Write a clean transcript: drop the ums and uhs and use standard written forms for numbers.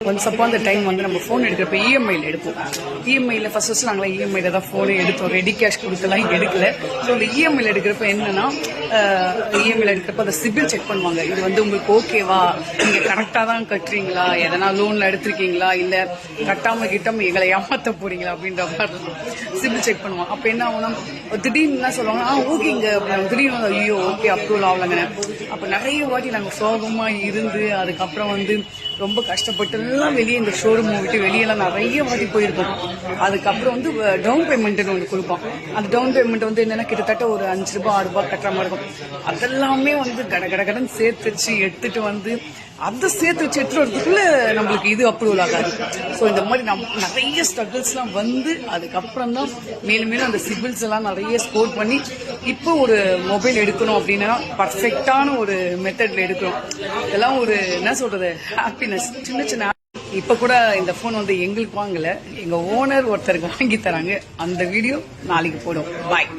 Once அப்போ அந்த time வந்து நம்ம ஃபோன் எடுக்கிறப்ப இஎம்ஐயில் எடுப்போம். இஎம்ஐயில் ஃபர்ஸ்ட் நாங்களாம் இஎம்ஐயில் தான் ஃபோனே எடுத்தோம். ரெடி கேஷ் கொடுத்தலாம் எடுக்கல. ஸோ அந்த இஎம்ஐயில் எடுக்கிறப்ப என்னன்னா இஎம்ஐயில் எடுக்கிறப்ப அதை சிபில் செக் பண்ணுவாங்க. இது வந்து உங்களுக்கு ஓகேவா, நீங்கள் கரெக்டாக தான் கட்டுறீங்களா, எதனா லோனில் எடுத்திருக்கீங்களா, இல்லை கட்டாமல் கிட்டாமல் எங்களை ஏமாற்ற போறீங்களா அப்படின்ற மாதிரி சிபில் செக் பண்ணுவாங்க. அப்போ என்ன ஆகும்னா திடீர்னு என்ன சொல்லுவாங்க, ஓகேங்க, திடீர்னு ஐயோ ஓகே அப்ரூவல் ஆகலங்க. அப்போ நிறைய வாட்டி நாங்கள் சோகமாக இருந்து அதுக்கப்புறம் வந்து ரொம்ப கஷ்டப்பட்டு எல்லாம் வெளியே இந்த ஷோரூம் விட்டு வெளியெல்லாம் நிறைய வாட்டி போயிருக்கோம். அதுக்கப்புறம் வந்து டவுன் பேமெண்ட்னு ஒன்று கொடுப்போம். அந்த டவுன் பேமெண்ட் வந்து என்னன்னா கிட்டத்தட்ட ஒரு 5 ரூபாய் 6 ரூபாய் கட்டுற மாதிரி இருக்கும். அதெல்லாமே வந்து கடன் சேர்த்து வச்சு எடுத்துட்டு வந்து அதை சேர்த்து வச்சு எடுத்துட்டு வரதுக்குள்ள நம்மளுக்கு இது அப்ரூவல் ஆகாது. ஸோ இந்த மாதிரி நிறைய ஸ்ட்ரகிள்ஸ்லாம் வந்து அதுக்கப்புறம் தான் மேலும் மேலும் அந்த சிபில்ஸ் எல்லாம் நிறைய ஸ்கோர் பண்ணி இப்போ ஒரு மொபைல் எடுக்கணும் அப்படின்னா பர்ஃபெக்டான ஒரு மெத்தட்ல எடுக்கணும். இதெல்லாம் ஒரு என்ன சொல்றது ஹாப்பினஸ். சின்ன சின்ன இப்ப கூட இந்த போன் வந்து எங்களுக்கு வாங்கல, எங்க ஓனர் ஒருத்தருக்கு வாங்கி தராங்க. அந்த வீடியோ நாளைக்கு போடும். பாய்.